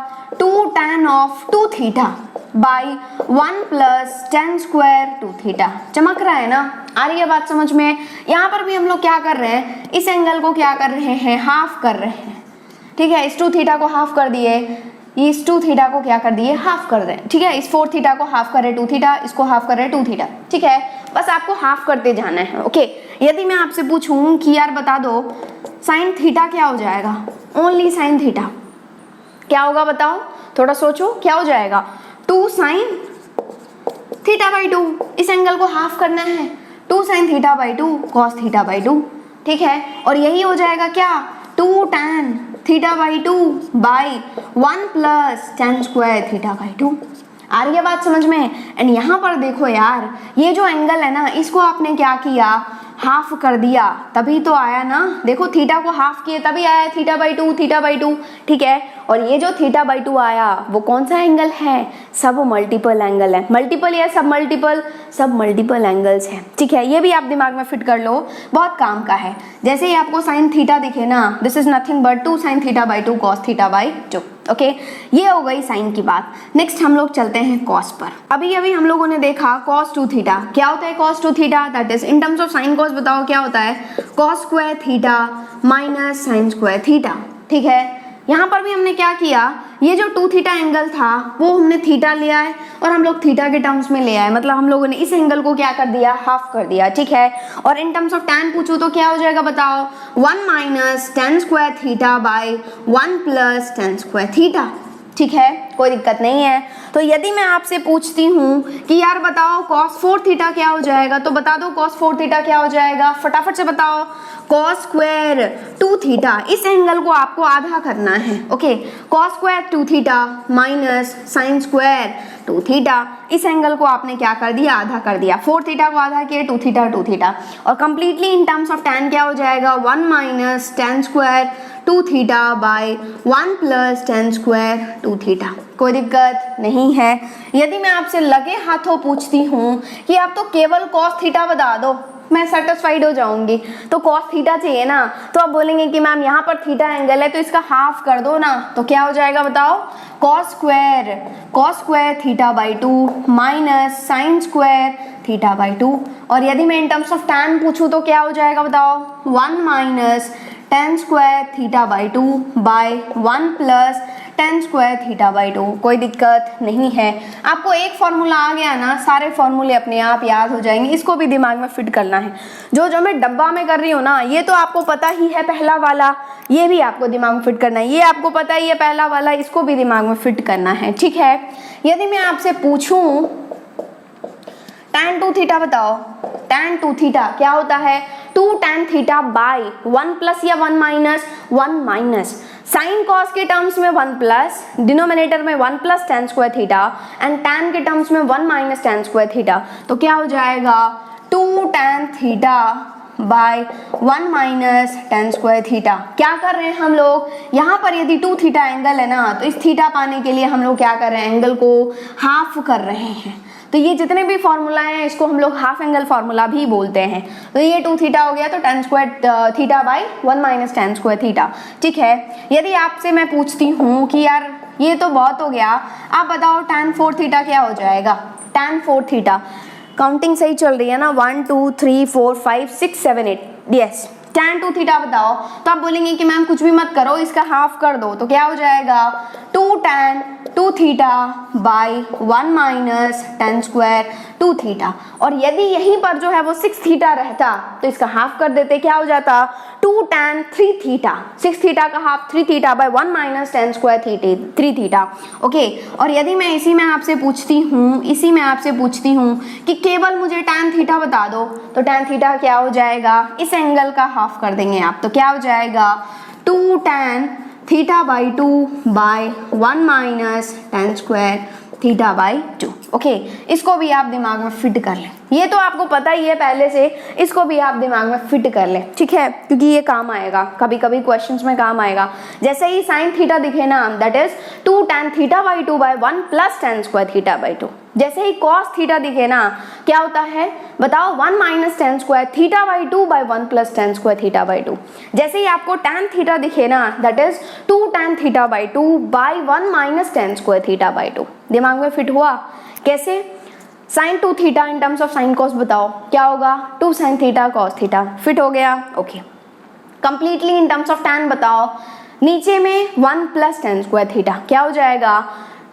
2 tan of 2 theta by 1 plus tan square 2 theta. चमक रहा है ना, आ रही है बात समझ में। यहाँ पर भी हम लोग क्या कर रहे हैं, इस एंगल को क्या कर रहे हैं, हाफ कर रहे हैं, ठीक है। इस 2 थीटा को हाफ कर दिए, इस 2 थीटा को क्या कर दिए, हाफ कर दें, ठीक है। इस 4 थीटा को हाफ कर रहे 2 थीटा, इसको हाफ कर रहे 2 थीटा, ठीक है। बस आपको हाफ करते जाना है, ओके। यदि मैं आपसे पूछूं कि यार बता दो साइन थीटा क्या हो जाएगा, ओनली साइन थीटा क्या होगा बताओ, थोड़ा सोचो क्या हो जाएगा 2 साइन थीटा बाई 2, इस एंगल को हाफ करना है 2 sine theta by 2 cos theta by 2, ठीक है। और यही हो जाएगा क्या 2 tan theta by 2 by 1 plus tan square theta by 2। आ रही है बात समझ में। एंड यहाँ पर देखो यार, ये जो एंगल है ना, इसको आपने क्या किया, हाफ कर दिया, तभी तो आया ना। देखो थीटा को हाफ किए तभी आया थीटा बाई 2, थीटा बाई 2, ठीक है। और ये जो थीटा बाई 2 आया वो कौन सा एंगल है, सब मल्टीपल एंगल है। मल्टीपल या सब मल्टीपल, सब मल्टीपल एंगल्स हैं, ठीक है। ये भी आप दिमाग में फिट कर लो, बहुत काम का है। जैसे ही आपको साइन थीटा दिखे ना, this is nothing but 2 sine theta by 2 cos theta by 2, okay. ये हो गई साइन की बात। नेक्स्ट हम लोग चलते हैं कॉस पर। अभी हम लोगों ने देखा कॉस 2 थीटा। क्या होता है cos 2 theta, that is in terms of sine cos बताओ क्या होता है, cos square theta minus sine square theta, ठीक है। यहाँ पर भी हमने क्या किया, ये जो 2 थीटा एंगल था वो हमने थीटा लिया है और हम लोग थीटा के टर्म्स में ले आए, मतलब हम लोगों ने इस एंगल को क्या कर दिया, हाफ कर दिया, ठीक है। और इन टर्म्स ऑफ टैन पूछो तो क्या हो जाएगा बताओ, 1 minus tan square theta by 1 plus tan square theta, ठीक है। कोई दिक्कत नहीं है। तो यदि मैं आपसे पूछती हूँ कि यार बताओ cos 4 थीटा क्या हो जाएगा, तो बता दो cos 4 थीटा क्या हो जाएगा, फटाफट से बताओ। cos स्क्वायर 2 थीटा, इस एंगल को आपको आधा करना है, okay. cos square 2 theta minus sine square 2 theta, इस एंगल को आपने क्या कर दिया, आधा कर दिया। 4 थीटा को आधा किया 2 थीटा 2 थीटा, और completely in terms of tan क्या हो जाएगा, 1 minus tan square 2 theta by 1 plus tan square 2 theta. कोई दिक्कत नहीं है। यदि मैं आपसे लगे हाथों पूछती हूँ कि आप तो केवल cos थीटा बता दो, मैं सेटिस्फाइड हो जाऊंगी। तो cos थीटा चाहिए ना, तो आप बोलेंगे कि मैम यहाँ पर थीटा एंगल है तो इसका हाफ कर दो ना, तो क्या हो जाएगा बताओ, cos square theta by 2 minus sine square theta by 2। और यदि मैं इन टर्म्स ऑफ tan पूछूं तो क्या हो जाएगा बताओ, 1 minus tan square theta by 2 by 1 plus tan square theta by 2। कोई दिक्कत नहीं है। आपको एक फॉर्मूला आ गया ना, सारे फॉर्मूले अपने आप याद हो जाएंगे। इसको भी दिमाग में फिट करना है। जो मैं डब्बा में कर रही हूँ ना, ये तो आपको पता ही है पहला वाला, ये भी आपको दिमाग में फिट करना है। ये आपको पता ही है पहला वाला, इसको भी दिमाग में फिट करना है, ठीक है। यदि मैं आपसे पूछूं tan 2 थीटा बताओ, tan 2 थीटा क्या होता है, 2 tan थीटा बाय 1 प्लस या 1 माइनस, 1 माइनस साइन कॉस के टर्म्स में 1 प्लस, डिनोमिनेटर में 1 plus tan square theta and tan के टर्म्स में 1 माइनस tan स्क्वायर थीटा। तो क्या हो जाएगा, 2 tan theta by 1 minus tan square theta. क्या कर रहे हैं हम लोग, यहाँ पर यदि 2 थीटा एंगल है ना, तो इस थीटा पाने के लिए हम लोग क्या कर रहे हैं, एंगल को हाफ कर रहे हैं। तो ये जितने भी फॉर्मूला हैं इसको हम लोग हाफ एंगल फॉर्मूला भी बोलते हैं। तो ये 2 थीटा हो गया, तो tan square theta by 1 minus tan square theta, ठीक है। यदि आपसे मैं पूछती हूँ कि यार ये तो बहुत हो गया, आप बताओ tan 4 थीटा क्या हो जाएगा, tan 4 थीटा, काउंटिंग सही चल रही है ना, 1 2 3 4 5 6 7 8, यस, tan 2 थीटा बताओ। तो आप बोलेंगे कि मैम कुछ भी मत करो, इसका हाफ कर दो, तो क्या हो जाएगा, 2 tan 2 theta by 1 minus tan square 2 theta. और यदि यहीं पर जो है वो 6 थीटा रहता तो इसका हाफ कर देते, क्या हो जाता, 2 tan 3 थीटा, 6 थीटा का half 3 theta by 1 minus tan square 3 theta, okay. और यदि मैं इसी में आपसे पूछती हूँ कि केवल मुझे tan थीटा बता दो, तो tan थीटा क्या हो जाएगा, इस एंगल का हाफ कर देंगे आप, तो क्या हो जाएगा, 2 tan theta by 2 by 1 minus tan square theta by 2, okay. इसको भी आप दिमाग में फिट कर लें, ये तो आपको पता ही है पहले से, इसको भी आप दिमाग में फिट कर लें, ठीक है, क्योंकि ये काम आएगा, कभी कभी क्वेश्चंस में काम आएगा। जैसे ही साइन थीटा दिखे ना, that is 2 tan theta by 2 by 1 plus tan square theta by 2। जैसे ही cos थीटा दिखे ना, क्या होता है बताओ, 1 minus tan square theta by 2 by 1 plus tan square theta by 2। जैसे ही आपको tan थीटा दिखे ना, that is 2 tan theta by 2 by 1 minus tan square theta by 2। दिमाग में फिट हुआ, कैसे, sin 2 theta in terms of sin cos बताओ क्या होगा, 2 sin theta cos theta, fit हो गया, okay. Completely in terms of tan बताओ, नीचे में 1 प्लस tan स्क्वायर थीटा, क्या हो जाएगा,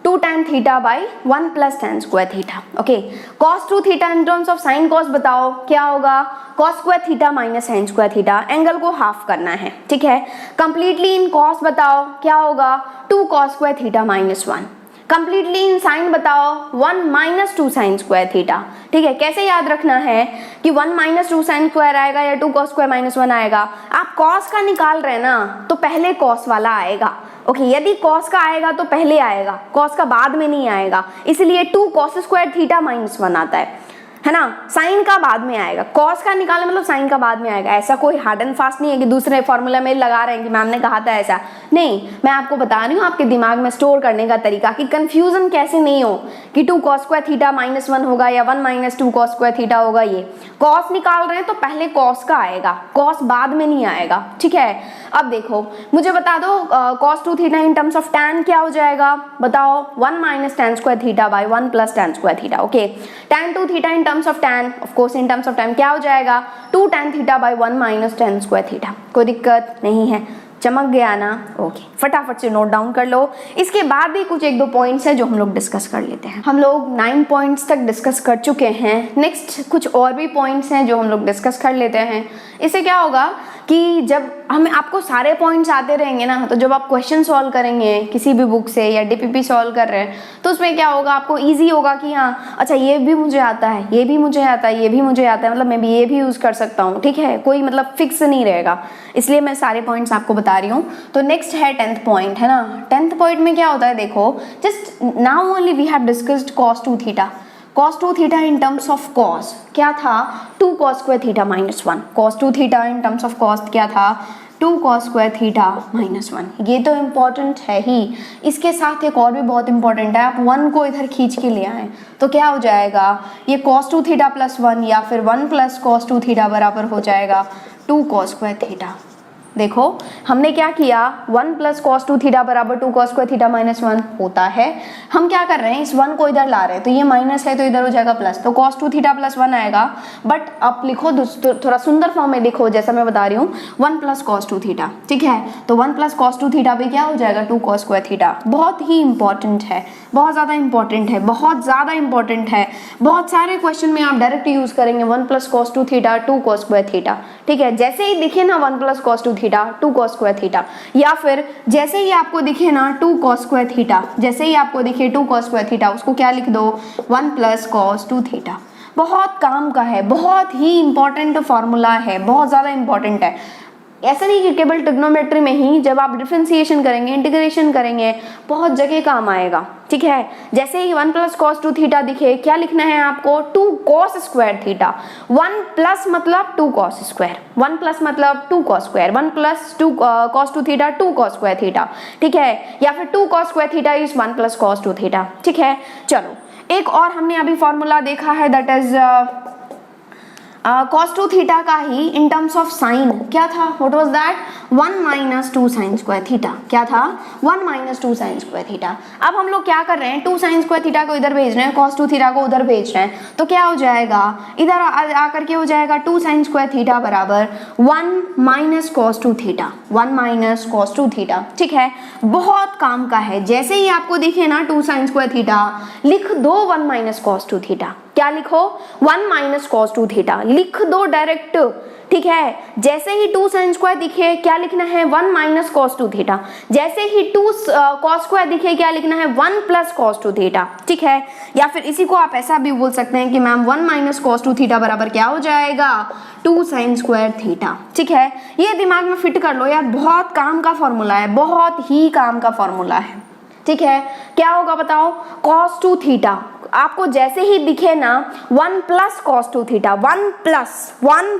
2 tan theta by 1 plus tan square theta, okay. cos 2 theta in terms of sin cos बताओ क्या होगा, cos square theta minus sin square theta, angle को हाफ करना है, ठीक है। कंप्लीटली इन cos बताओ क्या होगा, 2 cos square theta minus 1। Completely in sine बताओ 1 माइनस 2 साइन स्क्वायर थीटा, ठीक है। कैसे याद रखना है कि 1 माइनस 2 साइन स्क्वायर आएगा या 2 cos स्क्वायर माइनस 1 आएगा। आप cos का निकाल रहे हैं ना, तो पहले cos वाला आएगा, ओके। यदि cos का आएगा तो पहले आएगा, cos का बाद में नहीं आएगा, इसलिए 2 cos स्क्वायर थीटा माइनस 1 आता है ना। साइन का बाद में आएगा, cos का निकाले मतलब साइन का बाद में आएगा। ऐसा कोई हार्ड एंड फास्ट नहीं है कि दूसरे फॉर्मूला में लगा रहे हैं कि मैम ने कहा था ऐसा, नहीं, मैं आपको बता रही हूँ आपके दिमाग में स्टोर करने का तरीका, कि कंफ्यूजन कैसे नहीं हो कि 2 cos स्क्वायर थीटा माइनस 1 होगा या 1 माइनस 2 cos स्क्वायर थीटा होगा। ये cos निकाल रहे हैं तो पहले cos का आएगा, cos बाद में नहीं आएगा, ठीक है। अब देखो, मुझे बता दो cos 2 theta in terms of tan क्या हो जाएगा, बताओ, 1 minus tan square theta by 1 plus tan square theta, okay. tan 2 theta in terms of tan, of course in terms of time क्या हो जाएगा, 2 tan theta by 1 minus tan square theta. कोई दिक्कत नहीं है, चमक गया ना, ओके। फटाफट से नोट डाउन कर लो। इसके बाद भी कुछ 1-2 पॉइंट्स हैं जो हम लोग डिस्कस कर लेते हैं। हम लोग 9 पॉइंट्स तक डिस्कस कर चुके हैं, नेक्स्ट कुछ और भी पॉइंट्स हैं जो हम लोग डिस्कस कर लेते हैं। इससे क्या होगा कि जब हम आपको सारे पॉइंट्स आते रहेंगे ना, तो जब आप क्वेश्चन सॉल्व करेंगे किसी भी बुक से या डीपीपी सॉल्व कर रहे हैं, तो उसमें क्या होगा, आपको इजी होगा कि हाँ अच्छा ये भी मुझे आता है, ये भी मुझे आता है, ये भी मुझे आता है, मतलब मैं भी ये भी यूज कर सकता हूँ, ठीक है। कोई मतलब फिक्स नहीं रहेगा, इसलिए मैं सारे पॉइंट्स आपको बता रही हूँ। तो नेक्स्ट है 10th पॉइंट, है ना। 10th पॉइंट में क्या होता है, देखो, just now only we have discussed cos 2 theta. cos 2 theta in terms of cos क्या था, 2 cos square theta minus 1। cos 2 theta in terms of cos क्या था, 2 cos स्क्वायर थीटा माइनस 1। ये तो इम्पॉर्टेंट है ही, इसके साथ एक और भी बहुत इंपॉर्टेंट है। आप 1 को इधर खींच के ले आए तो क्या हो जाएगा, ये cos 2 थीटा प्लस 1 या फिर 1 प्लस cos 2 थीटा बराबर हो जाएगा 2 cos स्क्वायर थीटा। देखो हमने क्या किया, 1 प्लस कॉस 2 थीटा बराबर 2 cos स्क्वायर थीटा माइनस 1 होता है। हम क्या कर रहे हैं, इस 1 को इधर ला रहे हैं, तो ये माइनस है तो इधर हो जाएगा प्लस, तो cos 2 थीटा प्लस 1 आएगा। बट आप लिखो थोड़ा सुंदर फॉर्म में लिखो, जैसा मैं बता रही हूँ 1 प्लस cos 2 थीटा, ठीक है। तो 1 प्लस cos 2 थीटा पे क्या हो जाएगा 2 cos स्क्वायर थीटा। बहुत ही इंपॉर्टेंट है, बहुत ज़्यादा इंपॉर्टेंट है, बहुत ज़्यादा इंपॉर्टेंट है। बहुत सारे क्वेश्चन में आप डायरेक्ट यूज करेंगे 1 plus cos 2 theta 2 cos square theta, ठीक है। जैसे ही दिखे ना 1 plus cos 2 theta 2 cos square theta, या फिर जैसे ही आपको दिखे ना 2 cos स्क्वायर थीटा, जैसे ही आपको दिखे 2 cos स्क्वायर थीटा, उसको क्या लिख दो 1 प्लस cos 2 थीटा। बहुत काम का है, बहुत ही इंपॉर्टेंट फॉर्मूला है, बहुत ज़्यादा इंपॉर्टेंट है। ऐसा नहीं कि केवल ट्रिग्नोमेट्री में ही, जब आप डिफरेंशिएशन करेंगे, इंटीग्रेशन करेंगे, बहुत जगह काम आएगा, ठीक है। जैसे ही 1 प्लस cos 2 थीटा दिखे, क्या लिखना है आपको 2 cos स्क्वायर थीटा। 1 प्लस मतलब 2 cos स्क्वायर, 1 प्लस मतलब 2 cos square, 1 plus 2 cos 2 theta 2 cos square theta, ठीक है। या फिर 2 cos square theta is 1 plus cos 2 theta, ठीक है। चलो एक और हमने अभी फॉर्मूला देखा है, दैट इज cos 2 थीटा का ही इन टर्म्स ऑफ साइन क्या था, what was that 1 minus 2 sine square theta. क्या था 1 माइनस 2 साइन स्क्वायर थीटा। अब हम लोग क्या कर रहे हैं, 2 साइन स्क्वायर थीटा को इधर भेज रहे हैं, cos 2 थीटा को उधर भेज रहे हैं, तो क्या हो जाएगा इधर आकर के हो जाएगा 2 साइन स्क्वायर थीटा बराबर 1 minus cos 2 theta, 1 minus cos 2 theta, ठीक है। बहुत काम का है, जैसे ही आपको दिखे ना 2 साइन स्क्वायर थीटा, लिख दो 1 माइनस cos 2 थीटा। क्या लिखो 1 माइनस cos 2 थीटा, लिख दो डायरेक्ट, ठीक है। जैसे ही 2 साइन स्क्वायर दिखे, क्या लिखना है 1 माइनस cos 2 थीटा। जैसे ही 2 cos स्क्वायर दिखे, क्या लिखना है 1 प्लस cos 2 थीटा, ठीक है। या फिर इसी को आप ऐसा भी बोल सकते हैं कि मैम 1 माइनस cos 2 थीटा बराबर क्या हो जाएगा 2 साइन स्क्वायर थीटा, ठीक है। ये दिमाग में फिट कर लो यार, बहुत काम का फॉर्मूला है, बहुत ही काम का फॉर्मूला है, ठीक है। क्या होगा बताओ, cos 2 थीटा आपको जैसे ही दिखे ना 1 प्लस cos 2 थीटा, 1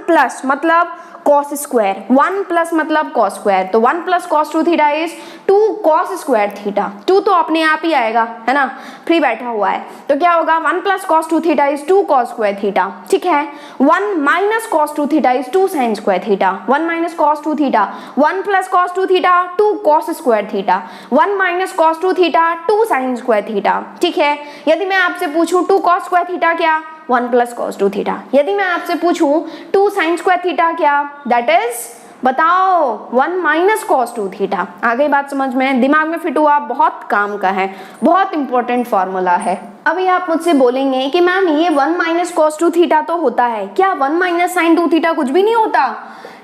प्लस मतलब cos स्क्वायर, 1 प्लस मतलब cos स्क्वायर, तो 1 plus cos 2 theta is 2 cos square theta. 2 तो अपने आप ही आएगा, है ना, फ्री बैठा हुआ है, तो क्या होगा 1 plus cos 2 theta is 2 cos square theta, ठीक है। 1 minus cos 2 theta is 2 sin square theta, 1 minus cos 2 theta, 1 plus cos 2 theta 2 cos square theta, 1 minus cos 2 theta 2 sin square theta, ठीक है। यदि मैं आपसे पूछूं 2 cos स्क्वायर थीटा क्या, 1 plus cos 2 theta. यदि मैं आपसे पूछूं 2 sin स्क्वायर थीटा क्या, दैट इज बताओ 1 माइनस cos 2 थीटा। आ गई बात समझ में, दिमाग में फिट हुआ, बहुत काम का है, बहुत इंपॉर्टेंट फॉर्मूला है। अभी आप मुझसे बोलेंगे कि मैम ये 1 माइनस cos 2 थीटा तो होता है, क्या 1 माइनस साइन 2 थीटा कुछ भी नहीं होता।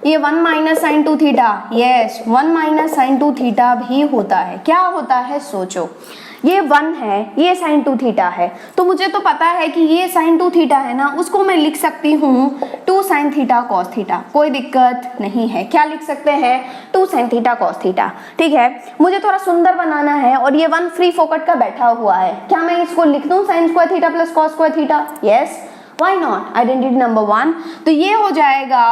ये 1 minus sine 2 theta, yes 1 minus sine 2 theta भी होता है। क्या होता है सोचो, ये 1 है, ये sin 2 थीटा है, तो मुझे तो पता है कि ये sin 2 थीटा है ना, उसको मैं लिख सकती हूँ 2 sin थीटा cos थीटा, कोई दिक्कत नहीं है। क्या लिख सकते हैं 2 sin थीटा cos थीटा, ठीक है। मुझे थोड़ा सुंदर बनाना है और ये 1 फ्री फोकट का बैठा हुआ है, क्या मैं इसको लिख दूँ sin square theta plus cos square theta, yes why not. Identity number 1, तो ये हो जाएगा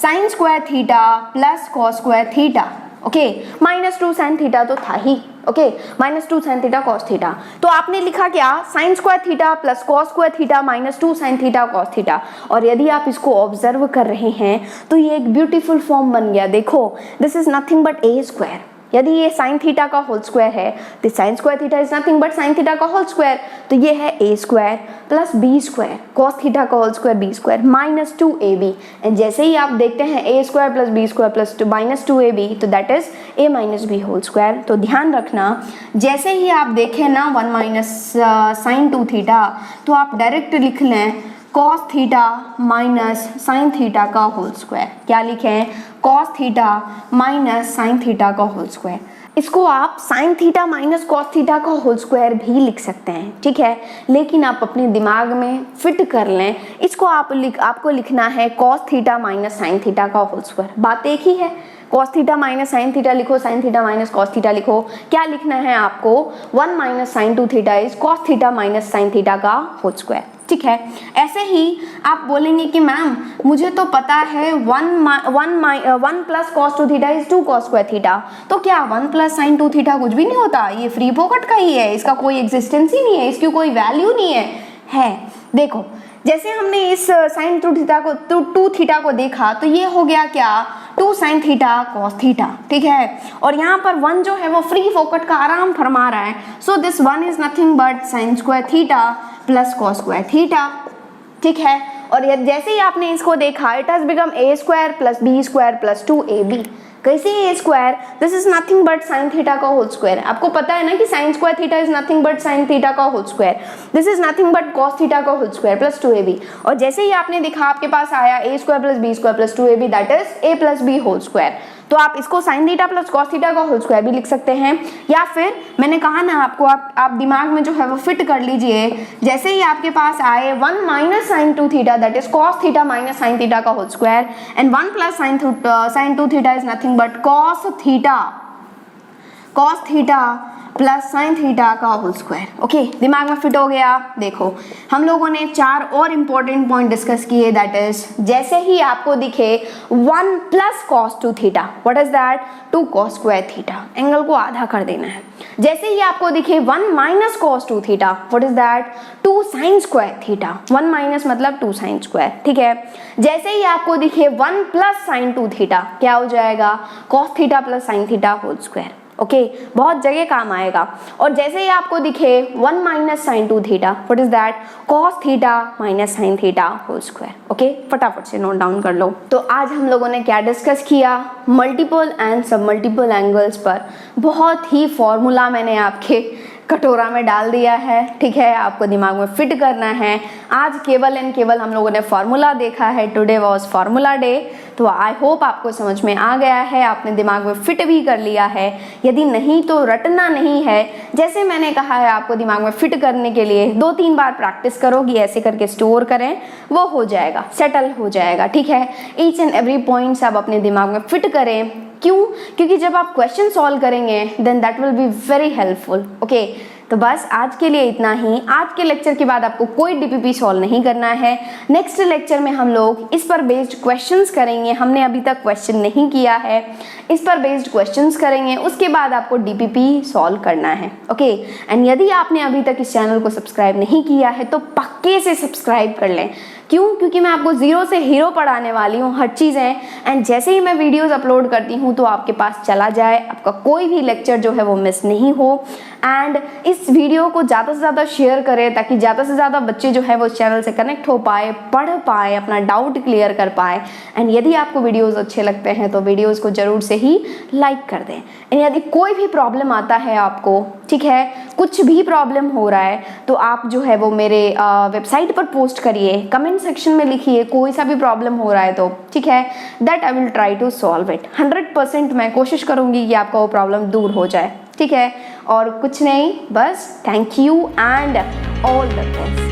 sin square theta plus cos square theta, okay. Minus 2 sin theta तो था ही, okay, minus 2 sin theta cos theta, तो आपने लिखा क्या sin square theta plus cos square theta minus 2 sin theta cos theta. और यदि आप इसको ऑब्जर्व कर रहे हैं तो ये एक ब्यूटीफुल फॉर्म बन गया। देखो this is nothing but a square, यदि ये sin थीटा का होल स्क्वायर है तो sin square theta is nothing but sin theta का होल स्क्वायर, तो ये है a square plus b square cos theta का whole square b square minus 2ab। And जैसे ही आप देखते हैं a square plus b square plus minus 2ab, तो that is a minus b whole square. तो ध्यान रखना, जैसे ही आप देखें ना 1 माइनस साइन 2 थीटा, तो आप डायरेक्ट लिख लें cos theta minus sine theta का होल स्क्वायर। क्या लिखें cos theta minus sine theta का होल स्क्वायर। इसको आप sign theta minus cos theta का होल स्क्वायर भी लिख सकते हैं, ठीक है, लेकिन आप अपने दिमाग में फिट कर लें, इसको आपको लिखना है cos theta minus sine theta का होल स्क्वायर। बात एक ही है, cos theta minus sine theta लिखो, sine theta minus cos theta लिखो। क्या लिखना है आपको 1 minus sine 2 theta is cos theta minus sine theta का होल स्क्वायर, ठीक है। ऐसे ही आप बोलेंगे कि मैम मुझे तो पता है 1 plus cos 2 theta is 2 cos square theta, तो क्या 1 प्लस साइन 2 थीटा कुछ भी नहीं होता? ये फ्री फोकट का ही है, इसका कोई एग्जिस्टेंस ही नहीं है, इसकी कोई वैल्यू नहीं है। देखो जैसे हमने इस साइन 2 थीटा को 2 थीटा को देखा तो ये हो गया क्या 2 साइन थीटा कॉस थीटा, ठीक है। और यहाँ पर 1 जो है वो फ्री फोकट का आराम फरमा रहा है, so this 1 is nothing but sine square theta plus cos square theta, ठीक है। और जैसे ही आपने इसको देखा it has become A square plus B square plus 2ab। कैसे A square? This is nothing but sine theta का होल स्क्वायर। आपको पता है ना कि sine square theta is nothing but sine theta का whole square. This is nothing but cos theta का whole square plus 2ab। और जैसे ही आपने देखा आपके पास आया A square plus B square plus 2ab that is A plus B whole square. तो आप इसको sine theta plus cos theta का होल स्क्वायर भी लिख सकते हैं, या फिर मैंने कहा ना आपको आप दिमाग में जो है वो फिट कर लीजिए। जैसे ही आपके पास आए 1 minus sine 2 theta that is cos theta minus sine theta का whole square and 1 plus sine 2 theta is nothing but cos theta plus sine theta का होल स्क्वायर। ओके, दिमाग में फिट हो गया। देखो हम लोगों ने 4 और इंपॉर्टेंट पॉइंट डिस्कस किए, दैट इज जैसे ही आपको दिखे 1 plus cos 2 theta, what is that 2 cos square theta, angle को आधा कर देना है। जैसे ही आपको दिखे 1 minus cos 2 theta, what is that 2 sine square theta, 1 minus मतलब 2 साइन स्क्वायर, ठीक है। जैसे ही आपको दिखे 1 प्लस साइन 2 थीटा, क्या हो जाएगा cos theta plus sine theta whole square. Okay, बहुत जगह काम आएगा। और जैसे ही आपको दिखे 1 minus sine 2 theta, what is that cos theta minus sine theta whole square. Okay, फटाफट से नोट डाउन कर लो। तो आज हम लोगों ने क्या डिस्कस किया? Multiple and submultiple angles पर बहुत ही फॉर्मूला मैंने आपके कटोरा में डाल दिया है, ठीक है। आपको दिमाग में फिट करना है। आज केवल एंड केवल हम लोगों ने फॉर्मूला देखा है, टुडे वाज फॉर्मूला डे। तो आई होप आपको समझ में आ गया है, आपने दिमाग में फिट भी कर लिया है। यदि नहीं तो रटना नहीं है, जैसे मैंने कहा है आपको दिमाग में फिट करने के लिए 2-3 बार प्रैक्टिस करोगी, ऐसे करके स्टोर करें, वो हो जाएगा, सेटल हो जाएगा, ठीक है। ईच एंड एवरी पॉइंट्स आप अपने दिमाग में फिट करें। क्यों? क्योंकि जब आप क्वेश्चन सॉल्व करेंगे then that will be very helpful. Okay, तो बस आज के लिए इतना ही। आज के लेक्चर के बाद आपको कोई डीपीपी सॉल्व नहीं करना है। नेक्स्ट लेक्चर में हम लोग इस पर बेस्ड क्वेश्चंस करेंगे। हमने अभी तक क्वेश्चन नहीं किया है, इस पर बेस्ड क्वेश्चंस करेंगे, उसके बाद आपको डीपीपी सॉल्व करना है। ओके, एंड यदि आपने अभी तक इस चैनल को सब्सक्राइब नहीं किया है तो पक्के से सब्सक्राइब कर लें। क्यों? क्योंकि मैं आपको जीरो से हीरो पढ़ाने वाली हूँ, हर चीज़ें। एंड जैसे ही मैं वीडियोस अपलोड करती हूँ तो आपके पास चला जाए, आपका कोई भी लेक्चर जो है वो मिस नहीं हो। एंड इस वीडियो को ज़्यादा से ज़्यादा शेयर करें ताकि ज़्यादा से ज़्यादा बच्चे जो है वो इस चैनल से कनेक्ट हो पाए, पढ़ पाए, अपना डाउट क्लियर कर पाए। एंड यदि आपको वीडियोज़ अच्छे लगते हैं तो वीडियोज़ को ज़रूर से ही लाइक कर दें। एंड यदि कोई भी प्रॉब्लम आता है आपको, ठीक है, कुछ भी प्रॉब्लम हो रहा है तो आप जो है वो मेरे वेबसाइट पर पोस्ट करिए, कमेंट सेक्शन में लिखिए कोई सा भी प्रॉब्लम हो रहा है तो, ठीक है। That I will try to solve it. 100% मैं कोशिश करूंगी कि आपका वो प्रॉब्लम दूर हो जाए, ठीक है। और कुछ नहीं, बस thank you and all the best.